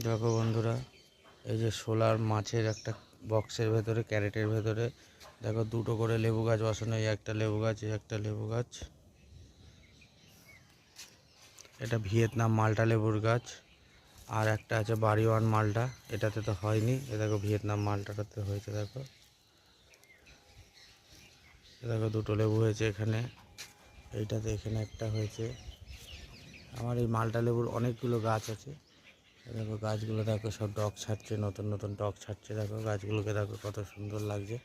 দেখো বন্ধুরা, এই যে সোলার মাছের একটা বক্সের ভেতরে, ক্যারেটের ভেতরে দেখো দুটো করে লেবু গাছ বসানো। এই একটা লেবু গাছ, এই একটা লেবু গাছ। এটা ভিয়েতনাম মালটা লেবুর গাছ। আর একটা আছে বাড়িওয়ান মালটা, এটাতে তো হয়নি। এ দেখো ভিয়েতনাম মালটাটাতে হয়েছে। দেখো দেখো দুটো লেবু হয়েছে এখানে, এইটাতে এখানে একটা হয়েছে। আমার এই মালটা লেবুর অনেকগুলো গাছ আছে। দেখো গাছগুলো দেখো সব ডগ ছাড়ছে, নতুন নতুন ডগ ছাড়ছে। দেখো গাছগুলোকে দেখো কত সুন্দর লাগছে।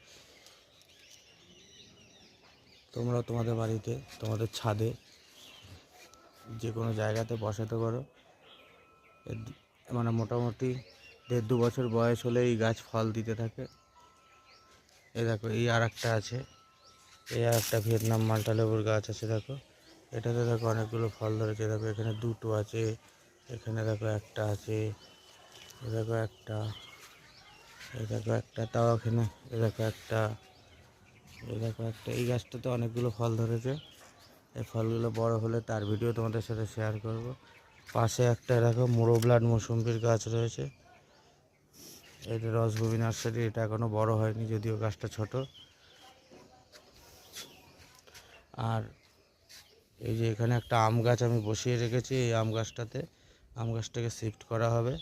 তোমরা তোমাদের বাড়িতে, তোমাদের ছাদে, যে কোনো জায়গাতে বসাতে পারো। মানে মোটামুটি 1.5-2 বছর বয়স হলে এই গাছ ফল দিতে থাকে। এই দেখো এই আর একটা আছে, এই আর একটা ভিয়েতনাম মালটা লেবুর গাছ আছে। দেখো এটাতে দেখো অনেকগুলো ফল ধরেছে। দেখো এখানে দুটো আছে, এখানে দেখো একটা আছে, এ দেখো একটা, এই দেখো একটা, তাও এখানে এ দেখো একটা, এই দেখো একটা। এই গাছটাতে অনেকগুলো ফল ধরেছে। এই ফলগুলো বড় হলে তার ভিডিও তোমাদের সাথে শেয়ার করব। পাশে একটা দেখো মোরোব্লাড মৌসুম্বির গাছ রয়েছে। এটা রসভূমি নার্সারি, এটা এখনও বড় হয়নি, যদিও গাছটা ছোট। আর এই যে এখানে একটা আম গাছ আমি বসিয়ে রেখেছি। এই আম গাছটাকে শিফট করা হবে,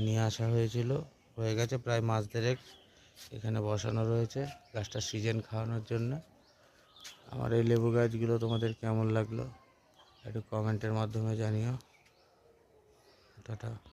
নিয়ে আসা হয়েছিল, হয়ে গেছে প্রায় মাস দেড়েক। এখানে বসানো রয়েছে গাছটা সিজন খাওয়ানোর জন্য। আমার এই লেবু গাছগুলো তোমাদের কেমন লাগলো একটু কমেন্টের মাধ্যমে জানিও। টাটা।